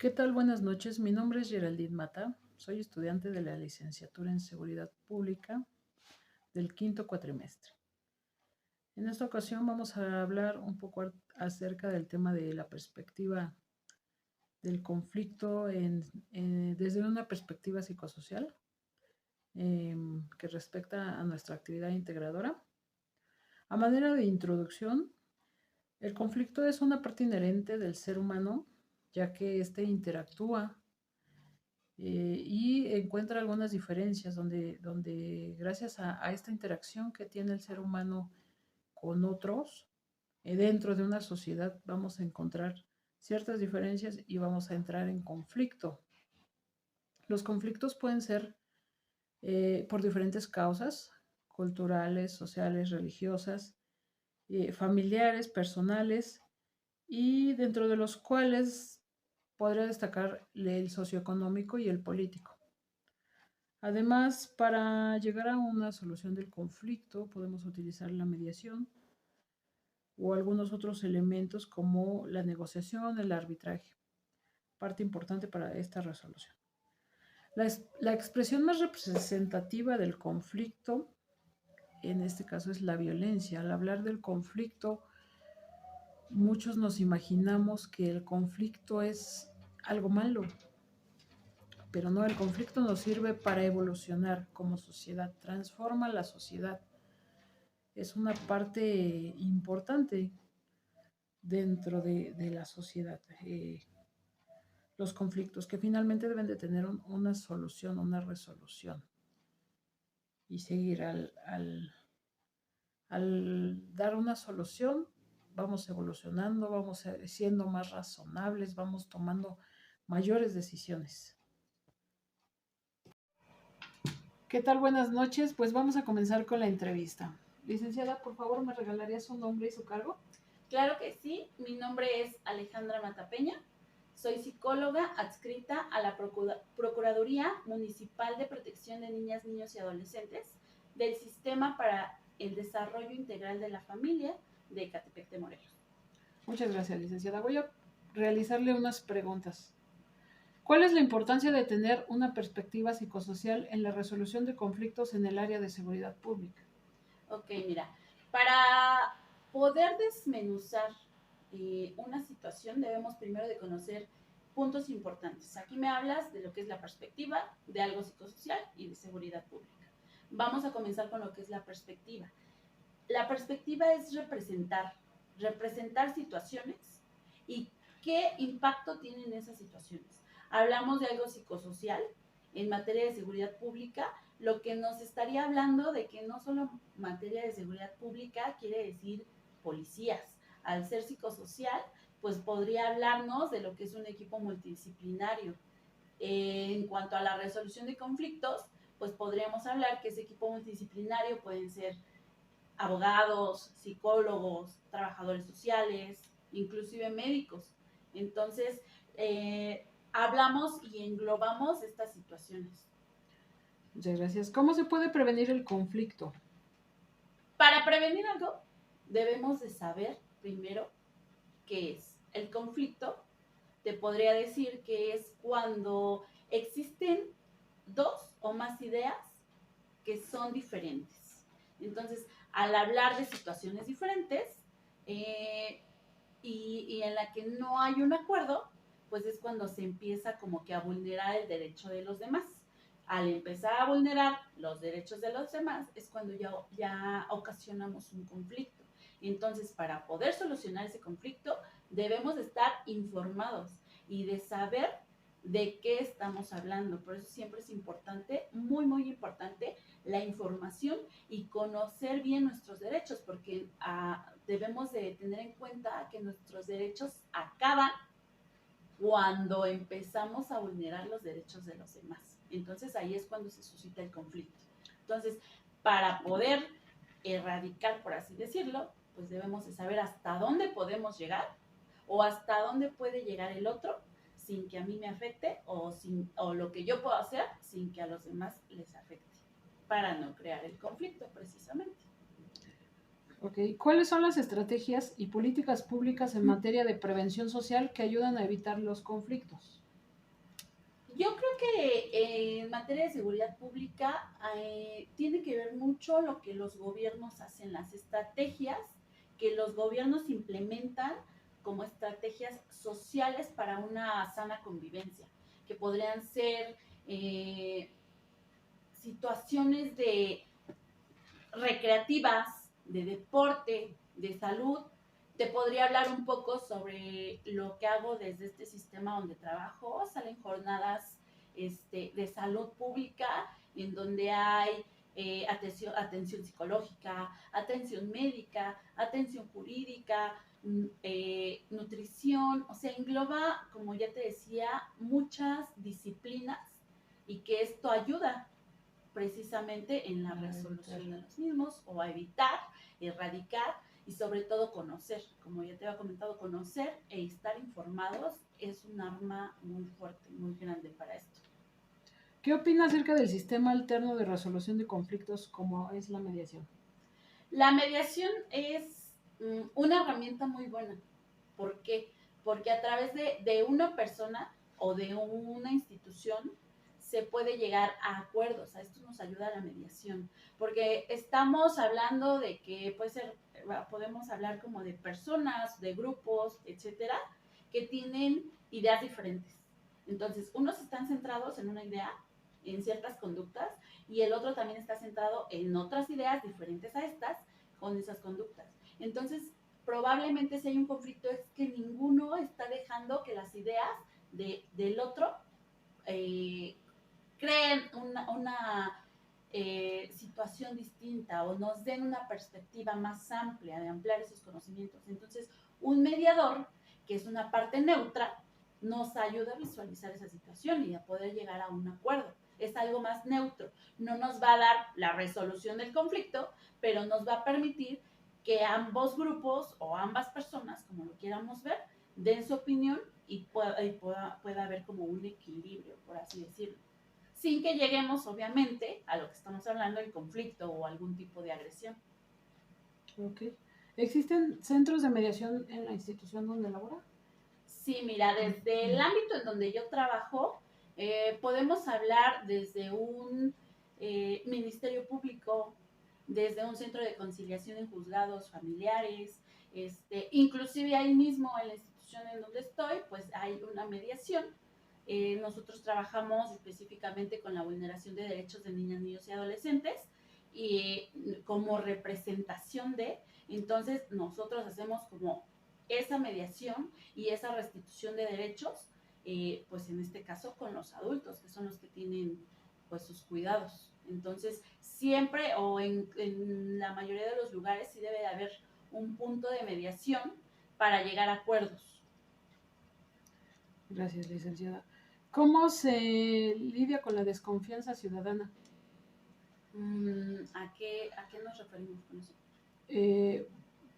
¿Qué tal? Buenas noches. Mi nombre es Geraldine Mata. Soy estudiante de la licenciatura en Seguridad Pública del quinto cuatrimestre. En esta ocasión vamos a hablar un poco acerca del tema de la perspectiva del conflicto desde una perspectiva psicosocial que respecta a nuestra actividad integradora. A manera de introducción, el conflicto es una parte inherente del ser humano, ya que éste interactúa y encuentra algunas diferencias donde gracias a esta interacción que tiene el ser humano con otros, dentro de una sociedad vamos a encontrar ciertas diferencias y vamos a entrar en conflicto. Los conflictos pueden ser por diferentes causas, culturales, sociales, religiosas, familiares, personales, y dentro de los cuales podría destacar el socioeconómico y el político. Además, para llegar a una solución del conflicto podemos utilizar la mediación o algunos otros elementos como la negociación, el arbitraje, parte importante para esta resolución. La expresión más representativa del conflicto, en este caso, es la violencia. Al hablar del conflicto, muchos nos imaginamos que el conflicto es algo malo, pero no, el conflicto nos sirve para evolucionar como sociedad, transforma la sociedad. Es una parte importante dentro de la sociedad. Los conflictos que finalmente deben de tener una solución, una resolución y seguir al dar una solución, vamos evolucionando, vamos siendo más razonables, vamos tomando mayores decisiones. ¿Qué tal? Buenas noches. Pues vamos a comenzar con la entrevista. Licenciada, por favor, ¿me regalaría su nombre y su cargo? Claro que sí, mi nombre es Alejandra Matapeña, soy psicóloga adscrita a la Procuraduría Municipal de Protección de Niñas, Niños y Adolescentes del Sistema para el Desarrollo Integral de la Familia de Ecatepec de Morelos. Muchas gracias, licenciada. Voy a realizarle unas preguntas. ¿Cuál es la importancia de tener una perspectiva psicosocial en la resolución de conflictos en el área de seguridad pública? Ok, mira, para poder desmenuzar una situación debemos primero de conocer puntos importantes. Aquí me hablas de lo que es la perspectiva de algo psicosocial y de seguridad pública. Vamos a comenzar con lo que es la perspectiva. La perspectiva es representar situaciones y qué impacto tienen esas situaciones. Hablamos de algo psicosocial en materia de seguridad pública, lo que nos estaría hablando de que no solo materia de seguridad pública quiere decir policías. Al ser psicosocial, pues podría hablarnos de lo que es un equipo multidisciplinario. En cuanto a la resolución de conflictos, pues podríamos hablar que ese equipo multidisciplinario pueden ser abogados, psicólogos, trabajadores sociales, inclusive médicos. Entonces, hablamos y englobamos estas situaciones. Muchas gracias. ¿Cómo se puede prevenir el conflicto? Para prevenir algo, debemos de saber primero qué es. El conflicto, te podría decir que es cuando existen dos o más ideas que son diferentes. Entonces, al hablar de situaciones diferentes y en la que no hay un acuerdo, pues es cuando se empieza como que a vulnerar el derecho de los demás. Al empezar a vulnerar los derechos de los demás es cuando ya ocasionamos un conflicto. Entonces, para poder solucionar ese conflicto, debemos de estar informados y de saber de qué estamos hablando. Por eso siempre es importante, muy, muy importante, la información y conocer bien nuestros derechos, porque debemos de tener en cuenta que nuestros derechos acaban cuando empezamos a vulnerar los derechos de los demás. Entonces ahí es cuando se suscita el conflicto. Entonces, para poder erradicar, por así decirlo, pues debemos de saber hasta dónde podemos llegar o hasta dónde puede llegar el otro sin que a mí me afecte o lo que yo puedo hacer sin que a los demás les afecte, para no crear el conflicto precisamente. Okay. ¿Cuáles son las estrategias y políticas públicas en materia de prevención social que ayudan a evitar los conflictos? Yo creo que en materia de seguridad pública tiene que ver mucho lo que los gobiernos hacen, las estrategias que los gobiernos implementan como estrategias sociales para una sana convivencia, que podrían ser eh, situaciones de recreativas, de deporte, de salud. Te podría hablar un poco sobre lo que hago desde este sistema donde trabajo. Salen jornadas de salud pública en donde hay atención psicológica, atención médica, atención jurídica, nutrición, o sea, engloba, como ya te decía, muchas disciplinas y que esto ayuda precisamente en la resolución de los mismos o a evitar, erradicar y sobre todo conocer. Como ya te había comentado, conocer e estar informados es un arma muy fuerte, muy grande para esto. ¿Qué opina acerca del sistema alterno de resolución de conflictos como es la mediación? La mediación es una herramienta muy buena. ¿Por qué? Porque a través de una persona o de una institución se puede llegar a acuerdos. A esto nos ayuda la mediación. Porque estamos hablando de que puede ser, podemos hablar como de personas, de grupos, etcétera, que tienen ideas diferentes. Entonces, unos están centrados en una idea, en ciertas conductas, y el otro también está centrado en otras ideas diferentes a estas, con esas conductas. Entonces, probablemente si hay un conflicto es que ninguno está dejando que las ideas del otro creen una situación distinta o nos den una perspectiva más amplia de ampliar esos conocimientos. Entonces, un mediador, que es una parte neutra, nos ayuda a visualizar esa situación y a poder llegar a un acuerdo. Es algo más neutro. No nos va a dar la resolución del conflicto, pero nos va a permitir que ambos grupos o ambas personas, como lo quieramos ver, den su opinión y pueda haber como un equilibrio, por así decirlo. Sin que lleguemos, obviamente, a lo que estamos hablando, el conflicto o algún tipo de agresión. Ok. ¿Existen centros de mediación en la institución donde labora? Sí, mira, desde el ámbito en donde yo trabajo, podemos hablar desde un ministerio público, desde un centro de conciliación en juzgados familiares, inclusive ahí mismo en la institución en donde estoy, pues hay una mediación. Nosotros trabajamos específicamente con la vulneración de derechos de niñas, niños y adolescentes y como representación de, entonces nosotros hacemos como esa mediación y esa restitución de derechos, pues en este caso con los adultos, que son los que tienen pues sus cuidados. Entonces, siempre o en la mayoría de los lugares sí debe de haber un punto de mediación para llegar a acuerdos. Gracias, licenciada. ¿Cómo se lidia con la desconfianza ciudadana? ¿A qué nos referimos con eso?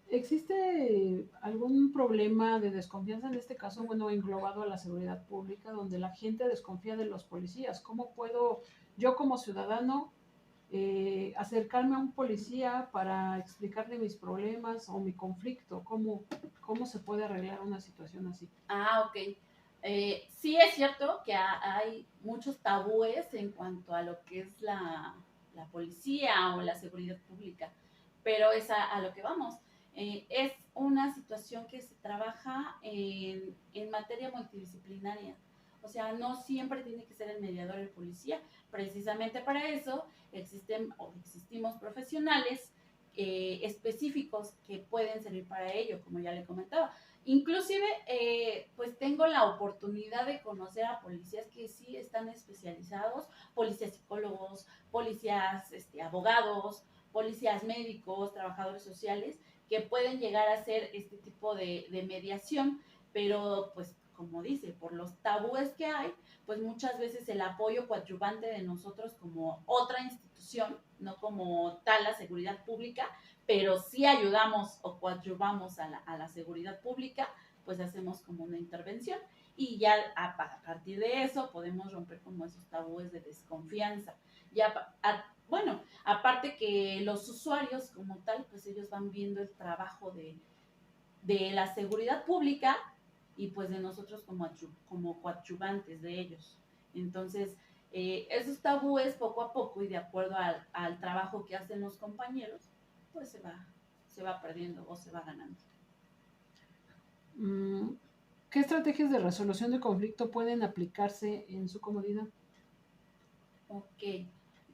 ¿Existe algún problema de desconfianza en este caso, bueno, englobado a la seguridad pública, donde la gente desconfía de los policías? ¿Cómo puedo yo como ciudadano acercarme a un policía para explicarle mis problemas o mi conflicto? ¿Cómo se puede arreglar una situación así? Ok. Sí es cierto que hay muchos tabúes en cuanto a lo que es la policía o la seguridad pública, pero es a lo que vamos. Es una situación que se trabaja en materia multidisciplinaria. O sea, no siempre tiene que ser el mediador el policía. Precisamente para eso existen o existimos profesionales específicos que pueden servir para ello, como ya le comentaba. Inclusive, pues tengo la oportunidad de conocer a policías que sí están especializados, policías psicólogos, policías abogados, policías médicos, trabajadores sociales, que pueden llegar a hacer este tipo de mediación, pero pues como dice, por los tabúes que hay, pues muchas veces el apoyo coadyuvante de nosotros como otra institución, no como tal la seguridad pública, pero sí ayudamos o coadyuvamos a la seguridad pública, pues hacemos como una intervención y ya a partir de eso podemos romper como esos tabúes de desconfianza. Ya, bueno, aparte que los usuarios como tal, pues ellos van viendo el trabajo de la seguridad pública y pues de nosotros como coadyuvantes de ellos. Entonces, esos tabúes poco a poco y de acuerdo al trabajo que hacen los compañeros, pues se va perdiendo o se va ganando. ¿Qué estrategias de resolución de conflicto pueden aplicarse en su comunidad? Ok.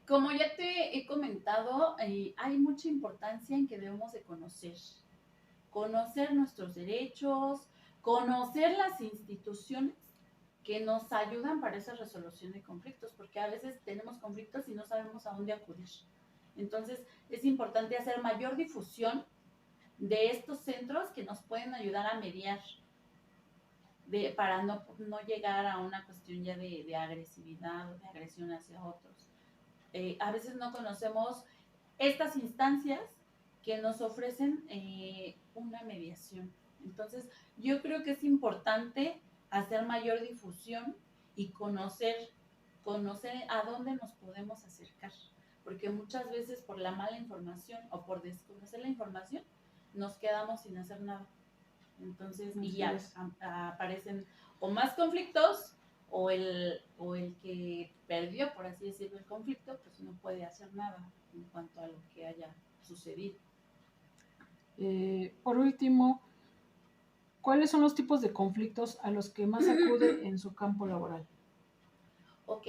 Como ya te he comentado, hay mucha importancia en que debemos de conocer nuestros derechos, conocer las instituciones que nos ayudan para esa resolución de conflictos, porque a veces tenemos conflictos y no sabemos a dónde acudir. Entonces, es importante hacer mayor difusión de estos centros que nos pueden ayudar a mediar para no llegar a una cuestión ya de agresividad o de agresión hacia otros. A veces no conocemos estas instancias que nos ofrecen una mediación. Entonces, yo creo que es importante hacer mayor difusión y conocer a dónde nos podemos acercar, porque muchas veces por la mala información o por desconocer la información nos quedamos sin hacer nada. Entonces, y ya aparecen o más conflictos o el que perdió, por así decirlo, el conflicto, pues no puede hacer nada en cuanto a lo que haya sucedido. Por último, ¿cuáles son los tipos de conflictos a los que más acude en su campo laboral? Ok,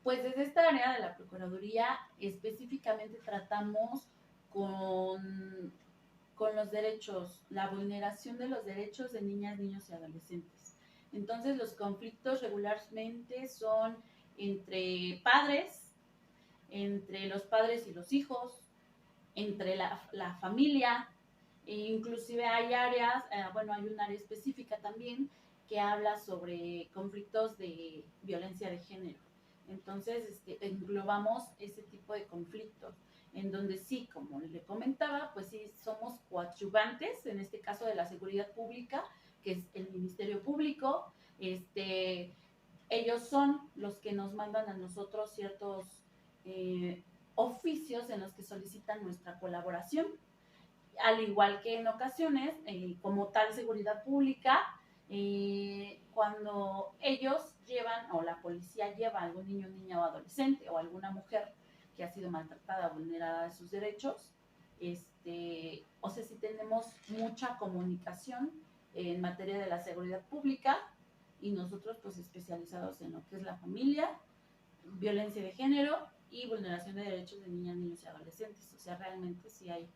pues desde esta área de la Procuraduría específicamente tratamos con los derechos, la vulneración de los derechos de niñas, niños y adolescentes. Entonces los conflictos regularmente son entre padres, entre los padres y los hijos, entre la familia, e inclusive hay áreas, hay un área específica también que habla sobre conflictos de violencia de género. Entonces, englobamos ese tipo de conflictos, en donde sí, como le comentaba, pues sí, somos coadyuvantes, en este caso de la seguridad pública, que es el Ministerio Público. Ellos son los que nos mandan a nosotros ciertos oficios en los que solicitan nuestra colaboración, al igual que en ocasiones, como tal seguridad pública, cuando ellos llevan o la policía lleva a algún niño, niña o adolescente o alguna mujer que ha sido maltratada, vulnerada de sus derechos, o sea, si tenemos mucha comunicación en materia de la seguridad pública y nosotros pues especializados en lo que es la familia, violencia de género y vulneración de derechos de niñas, niños y adolescentes. O sea, realmente sí hay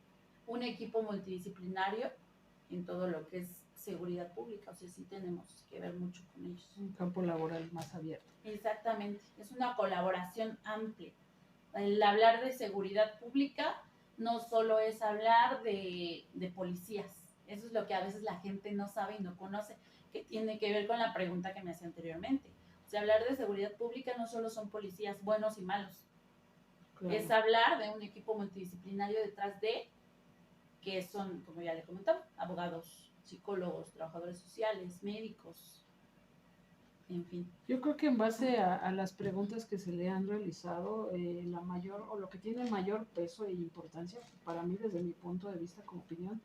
un equipo multidisciplinario en todo lo que es seguridad pública, o sea, sí tenemos que ver mucho con ellos. Un campo laboral más abierto. Exactamente, es una colaboración amplia. El hablar de seguridad pública no solo es hablar de policías, eso es lo que a veces la gente no sabe y no conoce, que tiene que ver con la pregunta que me hacía anteriormente. O sea, hablar de seguridad pública no solo son policías buenos y malos, claro. Es hablar de un equipo multidisciplinario detrás de, que son, como ya le comentaba, abogados, psicólogos, trabajadores sociales, médicos, en fin. Yo creo que en base a las preguntas que se le han realizado, la mayor, o lo que tiene mayor peso e importancia, para mí desde mi punto de vista como opinión,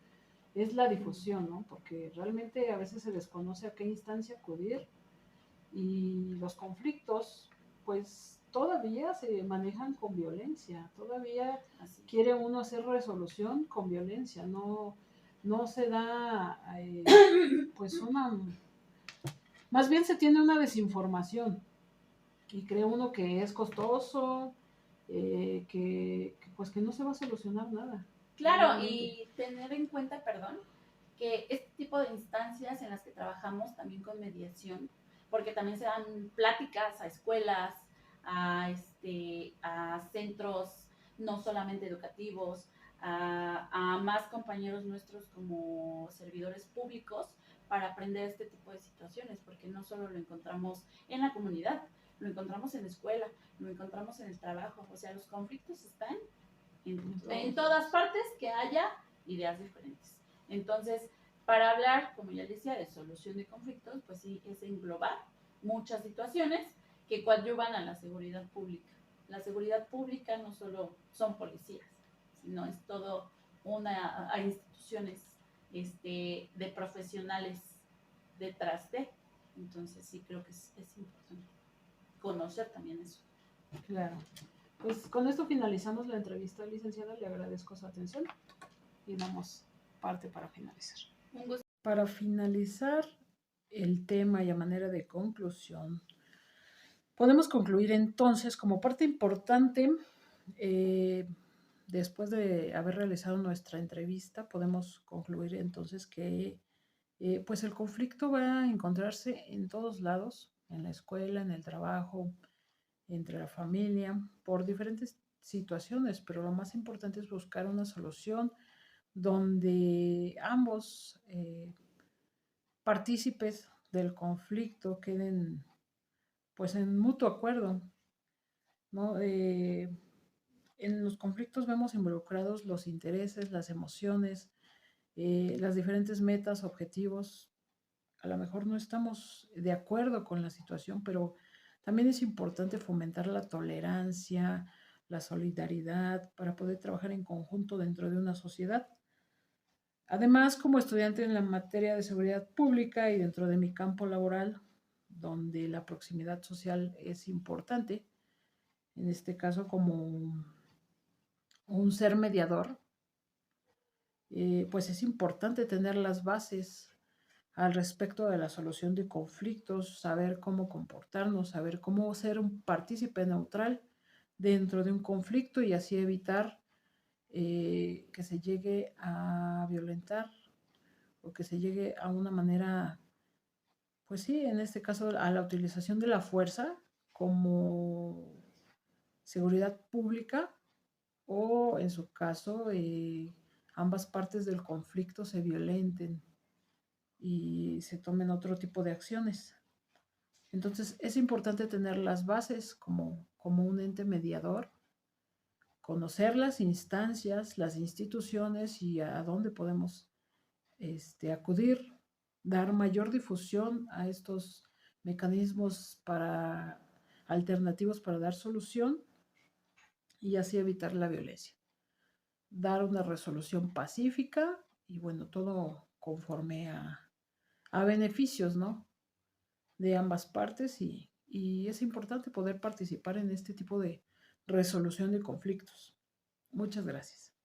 es la difusión, ¿no? Porque realmente a veces se desconoce a qué instancia acudir y los conflictos, pues todavía se manejan con violencia, todavía quiere uno hacer resolución con violencia, no se da pues más bien se tiene una desinformación y cree uno que es costoso, pues que no se va a solucionar nada. Claro, realmente. Y tener en cuenta, perdón, que este tipo de instancias en las que trabajamos también con mediación, porque también se dan pláticas a escuelas, a centros no solamente educativos, a más compañeros nuestros como servidores públicos para aprender este tipo de situaciones, porque no solo lo encontramos en la comunidad, lo encontramos en la escuela, lo encontramos en el trabajo, o sea, los conflictos están en todas partes que haya ideas diferentes. Entonces, para hablar, como ya decía, de solución de conflictos, pues sí, es englobar muchas situaciones que coadyuvan a la seguridad pública. La seguridad pública no solo son policías, sino es todo a instituciones de profesionales detrás de. Entonces sí creo que es importante. conocer también eso. Claro. Pues con esto finalizamos la entrevista, licenciada. Le agradezco su atención y damos parte para finalizar. Un gusto. Para finalizar el tema y a manera de conclusión, podemos concluir entonces como parte importante, después de haber realizado nuestra entrevista, podemos concluir entonces que pues el conflicto va a encontrarse en todos lados, en la escuela, en el trabajo, entre la familia, por diferentes situaciones, pero lo más importante es buscar una solución donde ambos partícipes del conflicto queden pues en mutuo acuerdo, ¿no? En los conflictos vemos involucrados los intereses, las emociones, las diferentes metas, objetivos. A lo mejor no estamos de acuerdo con la situación, pero también es importante fomentar la tolerancia, la solidaridad para poder trabajar en conjunto dentro de una sociedad. Además, como estudiante en la materia de seguridad pública y dentro de mi campo laboral, donde la proximidad social es importante, en este caso como un ser mediador, pues es importante tener las bases al respecto de la solución de conflictos, saber cómo comportarnos, saber cómo ser un partícipe neutral dentro de un conflicto y así evitar que se llegue a violentar o que se llegue a una manera, pues sí, en este caso a la utilización de la fuerza como seguridad pública o en su caso ambas partes del conflicto se violenten y se tomen otro tipo de acciones. Entonces es importante tener las bases como un ente mediador, conocer las instancias, las instituciones y a dónde podemos acudir, dar mayor difusión a estos mecanismos para alternativos para dar solución y así evitar la violencia. Dar una resolución pacífica y bueno, todo conforme a beneficios, ¿no? De ambas partes y es importante poder participar en este tipo de resolución de conflictos. Muchas gracias.